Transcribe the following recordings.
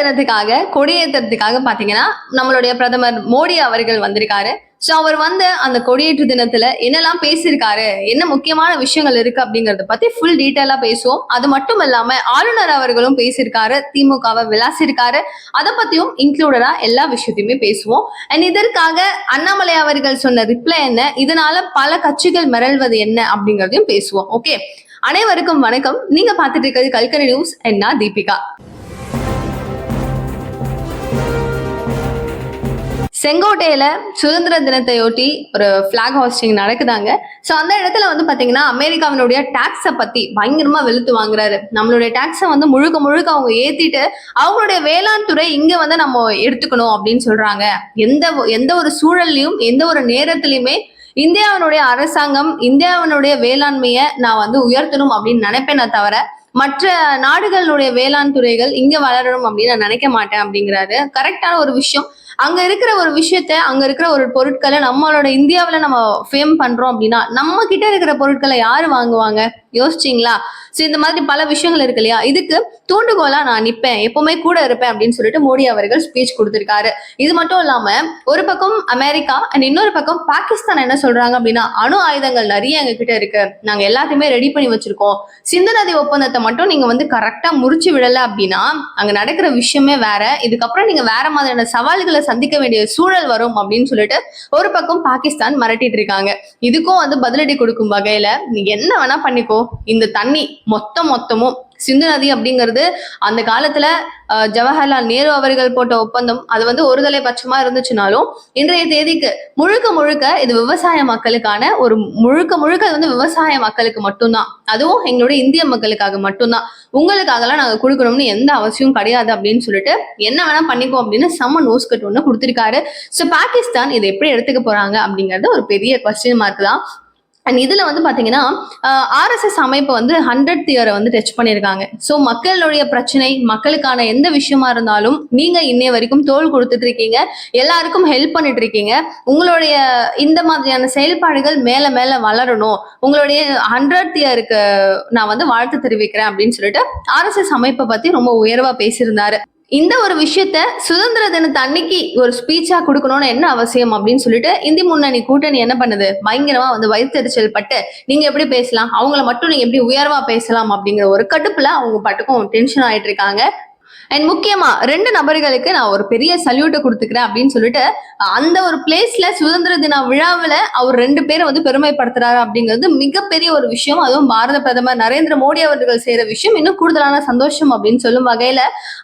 தினத்துக்காக கொடியேற்றத்துக்காக பாத்தீங்கன்னா நம்மளுடைய பிரதமர் மோடி அவர்கள் வந்திருக்காரு. சோ அவர் வந்து அந்த கொடியேற்று தினத்துல என்னெல்லாம் பேசியிருக்காரு, என்ன முக்கியமான விஷயங்கள் இருக்கு அப்படிங்கறத பத்தி ஃபுல் டீட்டெயிலா பேசுவோம். அது மட்டும் இல்லாம ஆளுநர் அவர்களும் பேசியிருக்காரு, திமுகவை விளாசிருக்காரு. அதை பத்தியும் இன்க்ளூடடா எல்லா விஷயத்தையுமே பேசுவோம். அண்ட் இதற்காக அண்ணாமலை அவர்கள் சொன்ன ரிப்ளை என்ன, இதனால பல கட்சிகள் மிரள்வது என்ன அப்படிங்கறதையும் பேசுவோம். ஓகே, அனைவருக்கும் வணக்கம். நீங்க பாத்துட்டு இருக்கிறது கல்கரி நியூஸ். என்ன தீபிகா. செங்கோட்டையில சுதந்திர தினத்தையொட்டி ஒரு பிளாக் ஹாஸ்டிங் நடக்குதாங்க. சோ அந்த இடத்துல வந்து பாத்தீங்கன்னா அமெரிக்காவினுடைய டாக்ஸ பத்தி பயங்கரமா வெளுத்து வாங்குறாரு. நம்மளுடைய டாக்ஸை வந்து முழுக்க முழுக்க அவங்க ஏத்திட்டு அவங்களுடைய வேளாண் துறை இங்க வந்து நம்ம எடுத்துக்கணும் அப்படின்னு சொல்றாங்க. எந்த ஒரு சூழல்லையும் எந்த ஒரு நேரத்திலயுமே இந்தியாவினுடைய அரசாங்கம் இந்தியாவினுடைய வேளாண்மையை நான் வந்து உயர்த்தணும் அப்படின்னு நினைப்பேனே தவிர மற்ற நாடுகளுடைய வேளாண் துறைகள் இங்க வளரணும் அப்படின்னு நான் நினைக்க மாட்டேன் அப்படிங்கிறாரு. கரெக்டான ஒரு விஷயம். அங்க இருக்கிற ஒரு விஷயத்த, அங்க இருக்கிற ஒரு பொருட்களை நம்மளோட இந்தியாவில நம்ம ஃபேம் பண்றோம் அப்படின்னா நம்ம கிட்ட இருக்கிற பொருட்களை யாரு வாங்குவாங்க? யோசிச்சிங்களா? சோ இந்த மாதிரி பல விஷயங்கள் இருக்கு இல்லையா? இதுக்கு தூண்டுகோலா நான் நிப்பேன், எப்பவுமே கூட இருப்பேன் அப்படின்னு சொல்லிட்டு மோடி அவர்கள் ஸ்பீச் கொடுத்திருக்காரு. இது மட்டும் இல்லாம ஒரு பக்கம் அமெரிக்கா அண்ட் இன்னொரு பக்கம் பாகிஸ்தான் என்ன சொல்றாங்க அப்படின்னா, அணு ஆயுதங்கள் நிறைய எங்க கிட்ட இருக்கு, நாங்க எல்லாத்தையுமே ரெடி பண்ணி வச்சிருக்கோம், சிந்து நதி ஒப்பந்தத்தை மட்டும் நீங்க வந்து கரெக்டா முறிச்சு விடல அப்படின்னா அங்க நடக்கிற விஷயமே வேற, இதுக்கப்புறம் நீங்க வேற மாதிரியான சவால்களை சந்திக்க வேண்டிய சூழல் வரும் அப்படின்னு சொல்லிட்டு ஒரு பக்கம் பாகிஸ்தான் மிரட்டிட்டு இருக்காங்க. இதுக்கும் வந்து பதிலடி கொடுக்கும் வகையில நீ என்ன வேணா பண்ணிக்கோ, இந்த தண்ணி மொத்தமும் சிந்து நதி அப்படிங்கிறது அந்த காலத்துல ஜவஹர்லால் நேரு அவர்கள் போட்ட ஒப்பந்தம், அது வந்து ஒருதலை பட்சமா இருந்துச்சுனாலும் இன்றைய தேதிக்கு முழுக்க இது விவசாய மக்களுக்கான ஒரு முழுக்க அது வந்து விவசாய மக்களுக்கு மட்டும்தான், அதுவும் எங்களுடைய இந்திய மக்களுக்காக மட்டும்தான், உங்களுக்காகலாம் நாங்க கொடுக்கணும்னு எந்த அவசியம் கிடையாது அப்படின்னு சொல்லிட்டு என்ன வேணா பண்ணிக்கோ அப்படின்னு செம்ம நோஸ் கட் ஒண்ணு கொடுத்திருக்காரு. சோ பாகிஸ்தான் இதை எப்படி எடுத்துக்க போறாங்க அப்படிங்கறது ஒரு பெரிய கொஸ்டின் மார்க் தான். அண்ட் இதுல வந்து பாத்தீங்கன்னா RSS அமைப்பு வந்து 100th இயரை வந்து டச் பண்ணியிருக்காங்க. ஸோ மக்களுடைய பிரச்சனை, மக்களுக்கான எந்த விஷயமா இருந்தாலும் நீங்க இன்னைய வரைக்கும் தோள் கொடுத்துட்டு இருக்கீங்க, எல்லாருக்கும் ஹெல்ப் பண்ணிட்டு இருக்கீங்க. உங்களுடைய இந்த மாதிரியான செயல்பாடுகள் மேல வளரணும், உங்களுடைய 100th இயருக்கு நான் வந்து வாழ்த்து தெரிவிக்கிறேன் அப்படின்னு சொல்லிட்டு RSS அமைப்பை பத்தி ரொம்ப உயர்வா பேசியிருந்தாரு. இந்த ஒரு விஷயத்த சுதந்திர தினத்து அன்னைக்கு ஒரு ஸ்பீச்சா கொடுக்கணும்னு என்ன அவசியம் அப்படின்னு சொல்லிட்டு இந்தி முன்னணி கூட்டணி என்ன பண்ணுது, பயங்கரமா வந்து வயிற்றுச்சல் பட்டு நீங்க எப்படி பேசலாம், அவங்கள மட்டும் நீங்க எப்படி உயர்வா பேசலாம் அப்படிங்கிற ஒரு கடுப்புல அவங்க பாட்டுக்கும் டென்ஷன் ஆயிட்டு இருக்காங்க. அண்ட் முக்கியமா 2 நபர்களுக்கு நான் ஒரு பெரிய சல்யூட்டை கொடுத்துக்கிறேன் அப்படின்னு சொல்லிட்டு அந்த ஒரு பிளேஸ்ல சுதந்திர தின விழாவில் அவர் 2 பேரை வந்து பெருமைப்படுத்துறாரு அப்படிங்கிறது மிகப்பெரிய ஒரு விஷயம். அதுவும் பாரத பிரதமர் நரேந்திர மோடி அவர்கள் செய்யற விஷயம் இன்னும் கூடுதலான சந்தோஷம் அப்படின்னு சொல்லும் வகையில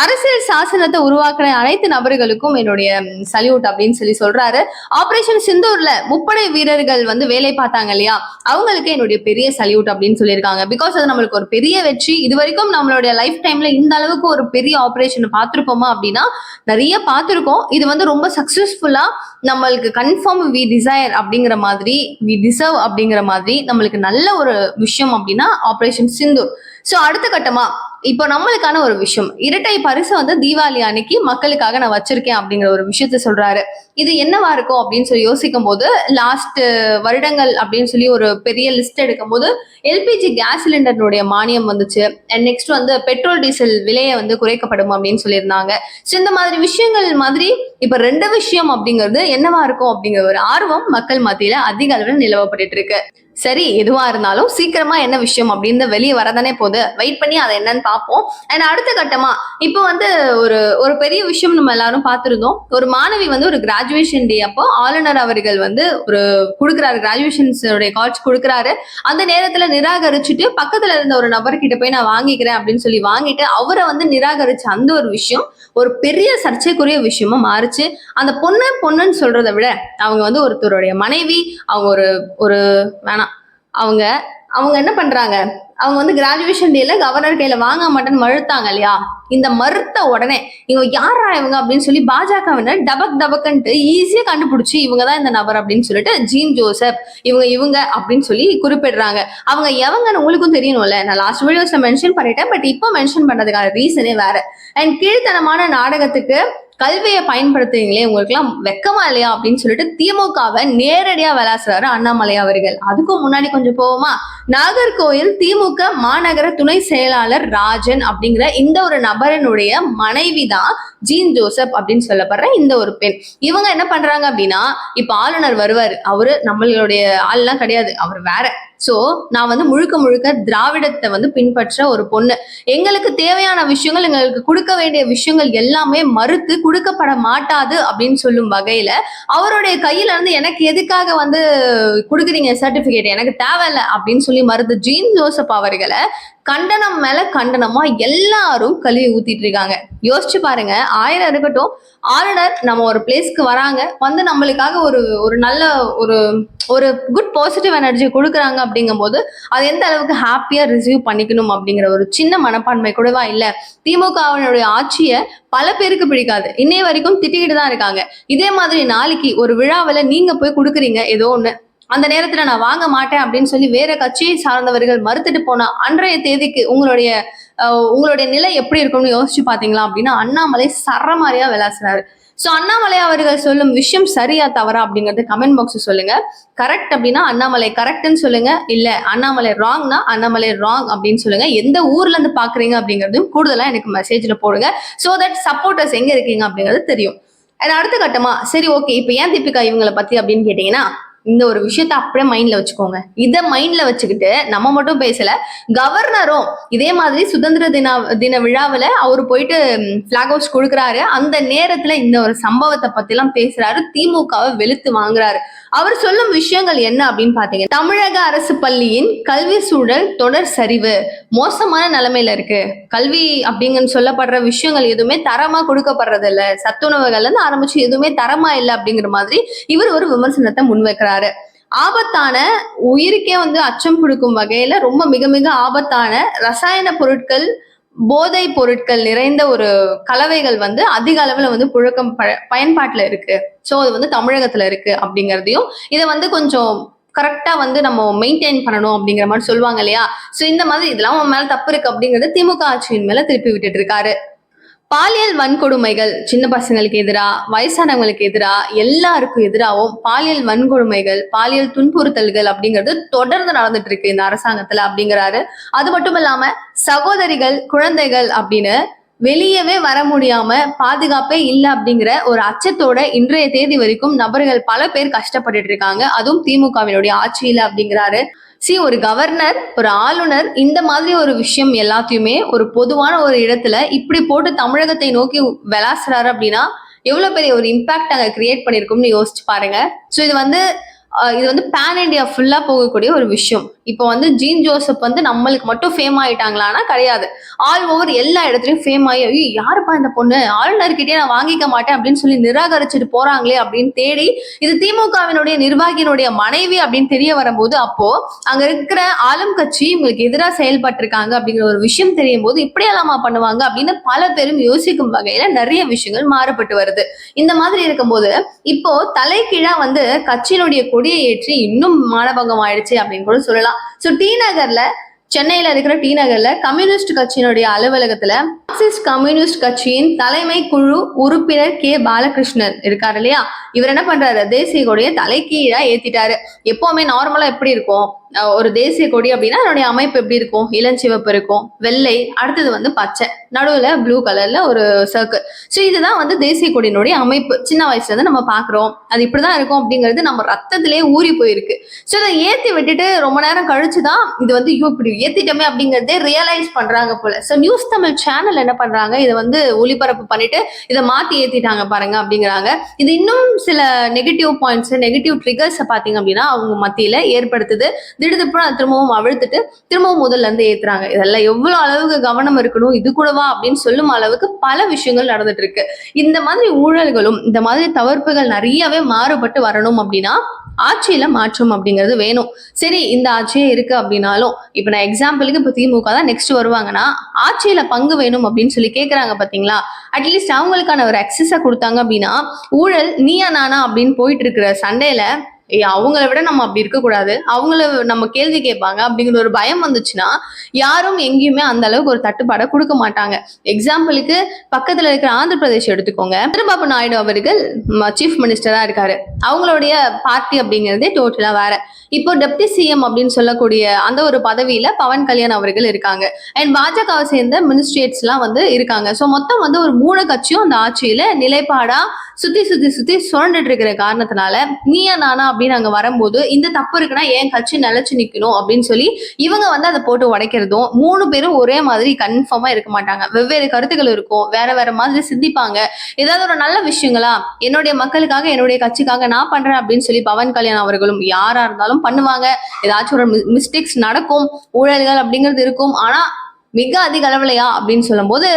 அரசியல் சாசனத்தை உருவாக்குற அனைத்து நபர்களுக்கும் என்னுடைய சல்யூட் அப்படின்னு சொல்லி சொல்றாரு. ஆபரேஷன் சிந்தூர்ல முப்படை வீரர்கள் வந்து வேலை பார்த்தாங்க இல்லையா, அவங்களுக்கு என்னுடைய பெரிய சல்யூட் அப்படின்னு சொல்லியிருக்காங்க. பிகாஸ் அது நம்மளுக்கு ஒரு பெரிய வெற்றி. இது வரைக்கும் நம்மளுடைய லைஃப் டைம்ல இந்த அளவுக்கு ஒரு பெரிய ஆபரேஷன் பார்த்திருப்போமா அப்படின்னா நிறைய பார்த்திருக்கோம். இது வந்து ரொம்ப சக்சஸ்ஃபுல்லா நம்மளுக்கு கன்ஃபார்ம் வி டிசைர் அப்படிங்கிற மாதிரி, வி டிசர்வ் அப்படிங்கிற மாதிரி நம்மளுக்கு நல்ல ஒரு விஷயம் அப்படின்னா ஆபரேஷன் சிந்தூர். சோ அடுத்த கட்டமா இப்போ நம்மளுக்கான ஒரு விஷயம், இரட்டை பரிசு வந்து தீபாவளி அன்னைக்கு மக்களுக்காக நான் வச்சிருக்கேன் அப்படிங்கிற ஒரு விஷயத்த சொல்றாரு. இது என்னவா இருக்கும் அப்படின்னு சொல்லி யோசிக்கும் போது லாஸ்ட் வருடங்கள் அப்படின்னு சொல்லி ஒரு பெரிய லிஸ்ட் எடுக்கும் போது LPG கேஸ் சிலிண்டருடைய மானியம் வந்துச்சு. அண்ட் நெக்ஸ்ட் வந்து பெட்ரோல் டீசல் விலையை வந்து குறைக்கப்படும் அப்படின்னு சொல்லியிருந்தாங்க. ஸோ இந்த மாதிரி விஷயங்கள் மாதிரி இப்ப 2 விஷயம் அப்படிங்கிறது என்னவா இருக்கும் அப்படிங்கிற ஒரு ஆர்வம் மக்கள் மத்தியில அதிக அளவில் நிலவப்பட்டு இருக்கு. சரி, எதுவா இருந்தாலும் சீக்கிரமா என்ன விஷயம் அப்படின்னு வெளியே வரதானே போகுது, வெயிட் பண்ணி அதை என்னன்னு பார்ப்போம். அண்ட் அடுத்த கட்டமா இப்போ வந்து ஒரு பெரிய விஷயம் நம்ம எல்லாரும் பார்த்திருந்தோம். ஒரு மாணவி வந்து ஒரு கிராஜுவேஷன் டே அப்போ ஆளுநர் அவர்கள் வந்து ஒரு கொடுக்குறாரு, கிராஜுவேஷன்ஸோடைய கார்ட்ஸ் கொடுக்குறாரு. அந்த நேரத்துல நிராகரிச்சுட்டு பக்கத்துல இருந்த ஒரு நபர்கிட்ட போய் நான் வாங்கிக்கிறேன் அப்படின்னு சொல்லி வாங்கிட்டு அவரை வந்து நிராகரிச்ச அந்த ஒரு விஷயம் ஒரு பெரிய சர்ச்சைக்குரிய விஷயமா மாறுச்சு. அந்த பொண்ணுன்னு சொல்றதை விட அவங்க வந்து ஒருத்தருடைய மனைவி, அவங்க ஒரு வேணாம், அவங்க என்ன பண்றாங்க, அவங்க வந்து கிராஜுவேஷன் டேல கவர்னர் கையில வாங்க மாட்டேன்னு மறுத்தாங்க இல்லையா. இந்த மறுத்த உடனே இவங்க யாரா இவங்க அப்படின்னு சொல்லி பாஜகவினர் டபக்குன்ட்டு ஈஸியா கண்டுபிடிச்சு இவங்கதான் இந்த நபர் அப்படின்னு சொல்லிட்டு ஜீன் ஜோசப் இவங்க அப்படின்னு சொல்லி குறிப்பிடுறாங்க. அவங்க எவங்கன்னு உங்களுக்கும் தெரியணும்ல, நான் லாஸ்ட் வீடியோஸ்ல மென்ஷன் பண்ணிட்டேன், பட் இப்போ மென்ஷன் பண்றதுக்கான ரீசனே வேற. அண்ட் கீழ்த்தனமான நாடகத்துக்கு கல்வியை பயன்படுத்துறீங்களே, உங்களுக்கு எல்லாம் வெக்கமா இல்லையா அப்படின்னு சொல்லிட்டு திமுகவை நேரடியா விளாசுறாரு அண்ணாமலை அவர்கள். அதுக்கும் முன்னாடி கொஞ்சம் போவோமா, நாகர்கோயில் திமுக திமுக மாநகர துணை செயலாளர் ராஜன் அப்படிங்கிற இந்த ஒரு நபரனுடைய மனைவி தான் ஜீன் ஜோசப் அப்படின்னு சொல்லப்படுற இந்த ஒரு பெண். இவங்க என்ன பண்றாங்க அப்படின்னா, இப்ப ஆளுநர் வருவாரு, அவரு நம்மளுடைய ஆள்லாம் கிடையாது, அவர் வேற. சோ நான் வந்து முழுக்க முழுக்க திராவிடத்தை வந்து பின்பற்ற ஒரு பொண்ணு, எங்களுக்கு தேவையான விஷயங்கள், எங்களுக்கு கொடுக்க வேண்டிய விஷயங்கள் எல்லாமே மறுத்து கொடுக்கப்பட மாட்டாது அப்படின்னு சொல்லும் வகையில அவருடைய கையில இருந்து எனக்கு எதுக்காக வந்து கொடுக்குறீங்க சர்டிபிகேட், எனக்கு தேவையில்லை அப்படின்னு சொல்லி மறுத்து ஜீன் ஜோசப் அவர்களை கண்டனம் மேல கண்டனமா எல்லாரும் கழுவி ஊத்திட்டு இருக்காங்க. யோசிச்சு பாருங்க, 1000 இருக்கட்டும், ஆளுநர் நம்ம ஒரு பிளேஸ்க்கு வராங்க, வந்து நம்மளுக்காக ஒரு ஒரு நல்ல ஒரு ஒரு குட் பாசிட்டிவ் எனர்ஜி கொடுக்குறாங்க அப்படிங்கும் போது அது எந்த அளவுக்கு ஹாப்பியா ரிசீவ் பண்ணிக்கணும் அப்படிங்கிற ஒரு சின்ன மனப்பான்மை கூடவா இல்ல. திமுகவினுடைய ஆட்சியை பல பேருக்கு பிடிக்காது, இன்னைய வரைக்கும் திட்டிக்கிட்டு தான் இருக்காங்க. இதே மாதிரி நாளைக்கு ஒரு விழாவில் நீங்க போய் கொடுக்குறீங்க ஏதோ ஒண்ணு, அந்த நேரத்துல நான் வாங்க மாட்டேன் அப்படின்னு சொல்லி வேற கட்சியை சார்ந்தவர்கள் மறுத்துட்டு போனா அன்றைய தேதிக்கு உங்களுடைய நிலை எப்படி இருக்கும்னு யோசிச்சு பாத்தீங்களா அப்படின்னா அண்ணாமலை சரமாரியா விளாசுறாரு. சோ அண்ணாமலை அவர்கள் சொல்லும் விஷயம் சரியா தவறா அப்படிங்கறது கமெண்ட் பாக்ஸ் சொல்லுங்க. கரெக்ட் அப்படின்னா அண்ணாமலை கரெக்ட்னு சொல்லுங்க, இல்ல அண்ணாமலை ராங்னா அண்ணாமலை ராங் அப்படின்னு சொல்லுங்க. எந்த ஊர்ல இருந்து பாக்குறீங்க அப்படிங்கறதும் கூடுதலா எனக்கு மெசேஜ்ல போடுங்க, சோ தட் சப்போர்ட்டர்ஸ் எங்க இருக்கீங்க அப்படிங்கிறது தெரியும். அடுத்த கட்டமா சரி ஓகே, இப்ப ஏன் தீபிகா இவங்களை பத்தி அப்படின்னு கேட்டீங்கன்னா, இந்த ஒரு விஷயத்த அப்படியே மைண்ட்ல வச்சுக்கோங்க. இதை மைண்ட்ல வச்சுக்கிட்டு நம்ம மட்டும் பேசல, கவர்னரும் இதே மாதிரி சுதந்திர தின விழாவில் அவரு போயிட்டு பிளாக் ஹவுஸ் கொடுக்குறாரு. அந்த நேரத்துல இந்த ஒரு சம்பவத்தை பத்தி எல்லாம் பேசுறாரு, திமுகவை வெளுத்து வாங்குறாரு. அவர் சொல்லும் விஷயங்கள் என்ன அப்படின்னு பாத்தீங்கன்னா, தமிழக அரசு பள்ளியின் கல்வி சூழல் தொடர் சரிவு, மோசமான நிலைமையில இருக்கு, கல்வி அப்படிங்கன்னு சொல்லப்படுற விஷயங்கள் எதுவுமே தரமா கொடுக்கப்படுறது இல்ல, சத்துணவுகள்ல இருந்து ஆரம்பிச்சு எதுவுமே தரமா இல்லை அப்படிங்கிற மாதிரி இவர் ஒரு விமர்சனத்தை முன்வைக்கிறாரு. ஆபத்தான, உயிருக்கே வந்து அச்சம் கொடுக்கும் வகையில ரொம்ப மிக மிக ஆபத்தான ரசாயன பொருட்கள், போதை பொருட்கள் நிறைந்த ஒரு கலவைகள் வந்து அதிக அளவுல வந்து பயன்பாட்டுல இருக்கு. சோ அது வந்து தமிழகத்துல இருக்கு அப்படிங்கிறதையும், இதை வந்து கொஞ்சம் கரெக்டா வந்து நம்ம மெயின்டைன் பண்ணணும் அப்படிங்கிற மாதிரி சொல்லுவாங்க இல்லையா. சோ இந்த மாதிரி இதெல்லாம் உன் மேல தப்பு இருக்கு அப்படிங்கறது திமுக ஆட்சியின் மேல திருப்பி விட்டுட்டு இருக்காரு. பாலியல் வன்கொடுமைகள் சின்ன பசங்களுக்கு எதிரா, வயசானவங்களுக்கு எதிரா, எல்லாருக்கும் எதிராகவும் பாலியல் வன்கொடுமைகள், பாலியல் துன்புறுத்தல்கள் அப்படிங்கிறது தொடர்ந்து நடந்துட்டு இருக்கு இந்த அரசாங்கத்துல அப்படிங்கிறாரு. அது மட்டும் இல்லாம சகோதரிகள், குழந்தைகள் அப்படின்னு வெளியவே வர முடியாம பாதுகாப்பே இல்லை அப்படிங்கிற ஒரு அச்சத்தோட இன்றைய தேதி வரைக்கும் நபர்கள் பல பேர் கஷ்டப்பட்டுட்டு இருக்காங்க, அதுவும் திமுகவினுடைய ஆட்சியில அப்படிங்கிறாரு. ஒரு கவர்னர், ஒரு ஆளுநர் இந்த மாதிரி ஒரு விஷயம் எல்லாத்தையுமே ஒரு பொதுவான ஒரு இடத்துல இப்படி போட்டு தமிழகத்தை நோக்கி விளாசுறாரு அப்படின்னா எவ்வளவு பெரிய ஒரு இம்பாக்ட் அங்க கிரியேட் பண்ணிருக்கும்னு யோசிச்சு பாருங்க. சோ இது வந்து பேன் இண்டியா ஃபுல்லா போகக்கூடிய ஒரு விஷயம். இப்போ வந்து ஜீன் ஜோசப் வந்து நம்மளுக்கு மட்டும் ஃபேம் ஆயிட்டாங்களான்னா கிடையாது, ஆல் ஓவர் எல்லா இடத்துலயும் ஃபேம் ஆகி யாருப்பா இந்த பொண்ணு, ஆளுநர்கிட்டயே நான் வாங்கிக்க மாட்டேன் அப்படின்னு சொல்லி நிராகரிச்சுட்டு போறாங்களே அப்படின்னு தேடி இது திமுகவினுடைய நிர்வாகியினுடைய மனைவி அப்படின்னு தெரிய வரும்போது, அப்போ அங்க இருக்கிற ஆளும் கட்சி உங்களுக்கு எதிராக செயல்பட்டு இருக்காங்க அப்படிங்கிற ஒரு விஷயம் தெரியும் போது இப்படியெல்லாமா பண்ணுவாங்க அப்படின்னு பல பேரும் யோசிக்கும் வகையில நிறைய விஷயங்கள் மாறுபட்டு வருது. இந்த மாதிரி இருக்கும்போது இப்போ தலைகீழா வந்து கட்சியினுடைய கொடியை ஏற்றி இன்னும் மானபங்கம் ஆயிடுச்சு அப்படின்னு கூட சொல்லலாம். சோ டி நகர்ல, சென்னையில இருக்கிற டி நகர்ல கம்யூனிஸ்ட் கட்சியினுடைய அலுவலகத்துல மார்க்சிஸ்ட் கம்யூனிஸ்ட் கட்சியின் தலைமை குழு உறுப்பினர் கே பாலகிருஷ்ணன் இருக்காரு இல்லையா, இவர் என்ன பண்றாரு, தேசிய கொடியை தலைகீழா ஏத்திட்டாரு. எப்பவுமே நார்மலா எப்படி இருக்கும், ஒரு தேசிய கொடி அப்படின்னா அதனுடைய அமைப்பு எப்படி இருக்கும், இளஞ்சிவப்பு இருக்கும், வெள்ளை, அடுத்தது வந்து பச்சை, நடுவுல ப்ளூ கலர்ல ஒரு சர்க்கிள். ஸோ இதுதான் வந்து தேசிய கொடியினுடைய அமைப்பு. சின்ன வயசுல இருந்து நம்ம பாக்குறோம், அது இப்படிதான் இருக்கும் அப்படிங்கிறது நம்ம ரத்தத்திலேயே ஊறி போயிருக்கு. ஸோ இதை ஏத்தி விட்டுட்டு ரொம்ப நேரம் கழிச்சுதான் இது வந்து இப்படி ஏத்திட்டோமே அப்படிங்கறதே ரியலைஸ் பண்றாங்க போல. ஸோ நியூஸ் தமிழ் சேனல் என்ன பண்றாங்க, இதை வந்து ஒளிபரப்பு பண்ணிட்டு இதை மாத்தி ஏத்திட்டாங்க பாருங்க அப்படிங்கிறாங்க. இது இன்னும் சில நெகட்டிவ் பாயிண்ட்ஸ், நெகட்டிவ் ட்ரிகர்ஸ் பாத்தீங்க அப்படின்னா அவங்க மத்தியில ஏற்படுத்துது. திடுதுப்புறம் அதை திரும்பவும் அவிழ்த்துட்டு திரும்பவும் முதல்ல இருந்து ஏத்துறாங்க. இதெல்லாம் எவ்வளவு அளவுக்கு கவனம் இருக்கணும், இது கூடவா அப்படின்னு சொல்லும் அளவுக்கு பல விஷயங்கள் நடந்துட்டு இருக்கு. இந்த மாதிரி ஊழல்களும் இந்த மாதிரி தவிர்ப்புகள் நிறையவே மாறுபட்டு வரணும் அப்படின்னா ஆட்சியில மாற்றம் அப்படிங்கிறது வேணும். சரி, இந்த ஆட்சியே இருக்கு அப்படின்னாலும் இப்ப நான் எக்ஸாம்பிளுக்கு இப்ப திமுக தான் நெக்ஸ்ட் வருவாங்கன்னா ஆட்சியில பங்கு வேணும் அப்படின்னு சொல்லி கேக்குறாங்க பாத்தீங்களா, அட்லீஸ்ட் அவங்களுக்கான ஒரு அக்சஸ கொடுத்தாங்க அப்படின்னா ஊழல் நீயா நானா அப்படின்னு போயிட்டு இருக்கிற சண்டையில அவங்கள விட நம்ம அப்படி இருக்கக்கூடாது, அவங்கள நம்ம கேள்வி கேட்பாங்க அப்படிங்கிற ஒரு பயம் வந்துச்சுன்னா யாரும் எங்கேயுமே அந்த அளவுக்கு ஒரு தட்டுப்பாடை கொடுக்க மாட்டாங்க. எக்ஸாம்பிளுக்கு பக்கத்துல இருக்கிற ஆந்திர பிரதேஷ் எடுத்துக்கோங்க. சந்திரபாபு நாயுடு அவர்கள் சீஃப் மினிஸ்டரா இருக்காரு. அவங்களுடைய பார்ட்டி அப்படிங்கிறதே டோட்டலா வேற. இப்போ டெப்டி சிஎம் அப்படின்னு சொல்லக்கூடிய அந்த ஒரு பதவியில பவன் கல்யாண் அவர்கள் இருக்காங்க. அண்ட் பாஜகவை சேர்ந்த மினிஸ்ட்ரேட்ஸ் எல்லாம் வந்து இருக்காங்க. ஸோ மொத்தம் வந்து ஒரு 3 கட்சியும் அந்த ஆட்சியில நிலைப்பாடா சுத்தி சுரண்டுட்டு இருக்கிற காரணத்தினால நீயா நானா அப்படின்னு அங்க வரும்போது இந்த தப்பு இருக்குன்னா என் கட்சி நிலைச்சு நிக்கணும் அப்படின்னு சொல்லி இவங்க வந்து அதை போட்டு உடைக்கிறதும் 3 பேரும் ஒரே மாதிரி கன்ஃபார்மா இருக்க மாட்டாங்க. வெவ்வேறு கருத்துக்கள் இருக்கும், வேற வேற மாதிரி சிந்திப்பாங்க. ஏதாவது ஒரு நல்ல விஷயங்களா என்னுடைய மக்களுக்காக என்னுடைய கட்சிக்காக நான் பண்றேன் அப்படின்னு சொல்லி பவன் கல்யாண் அவர்களும் யாரா இருந்தாலும் பண்ணுவாங்க. ஏதாச்சும் ஒரு மிஸ்டேக்ஸ் நடக்கும், ஊழல்கள் அப்படிங்கிறது இருக்கும். ஆனா மிக அதிக அளவுலையா அப்படின்னு சொல்லும் போது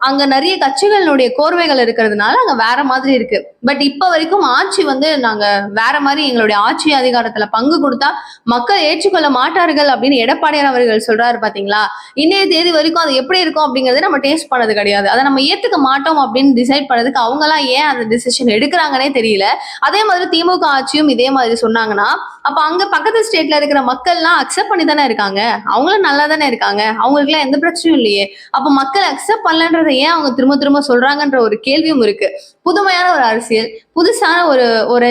அங்க நிறைய கட்சிகளுடைய கோர்வைகள் இருக்கிறதுனால அங்க வேற மாதிரி இருக்கு. பட் இப்ப வரைக்கும் ஆட்சி வந்து நாங்க வேற மாதிரி எங்களுடைய ஆட்சி அதிகாரத்துல பங்கு கொடுத்தா மக்கள் ஏற்றுக்கொள்ள மாட்டார்கள் அப்படின்னு எடப்பாடியார் அவர்கள் சொல்றாரு பாத்தீங்களா. இன்னைய தேதி வரைக்கும் அது எப்படி இருக்கும் அப்படிங்கறத நம்ம டேஸ்ட் பண்ணது கிடையாது. அதை நம்ம ஏத்துக்க மாட்டோம் அப்படின்னு டிசைட் பண்ணதுக்கு அவங்க எல்லாம் ஏன் அந்த டிசிஷன் எடுக்கிறாங்கன்னே தெரியல. அதே மாதிரி திமுக ஆட்சியும் இதே மாதிரி சொன்னாங்கன்னா அப்ப அங்க பக்கத்து ஸ்டேட்ல இருக்கிற மக்கள்லாம் அக்செப்ட் பண்ணி தானே இருக்காங்க, அவங்களும் நல்லா தானே இருக்காங்க, அவங்களுக்கு எல்லாம் எந்த பிரச்சனையும் இல்லையே. அப்ப மக்கள் அக்செப்ட் பண்ணலன்றதை ஏன் அவங்க திரும்ப திரும்ப சொல்றாங்கன்ற ஒரு கேள்வியும் இருக்கு. புதுமையான ஒரு அரசியல், புதுசான ஒரு ஒரு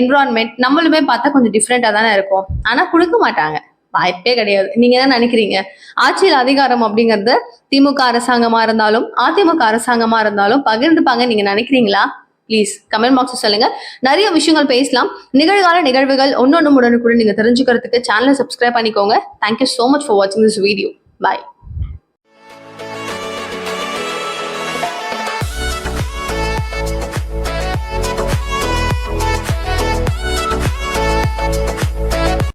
என்விரான்மெண்ட் நம்மளுமே பார்த்தா கொஞ்சம் டிஃப்ரெண்டா தானே இருக்கும். ஆனா கொடுக்க மாட்டாங்க, வாய்ப்பே கிடையாது. நீங்க என்ன நினைக்கிறீங்க? ஆட்சியில் அதிகாரம் அப்படிங்கறது திமுக அரசாங்கமா இருந்தாலும் அதிமுக அரசாங்கமா இருந்தாலும் பகிர்ந்துப்பாங்க நீங்க நினைக்கிறீங்களா? ப்ளீஸ் கமெண்ட் பாக்ஸ் சொல்லுங்க. நிறைய விஷயங்கள் பேசலாம். நிகழ்கால நிகழ்வுகள் ஒன்னொன்னு உடனுக்குடன் நீங்க தெரிஞ்சுக்கிறதுக்கு சேனலை சப்ஸ்கிரைப் பண்ணிக்கோங்க. Thank you so much for watching this video. Bye.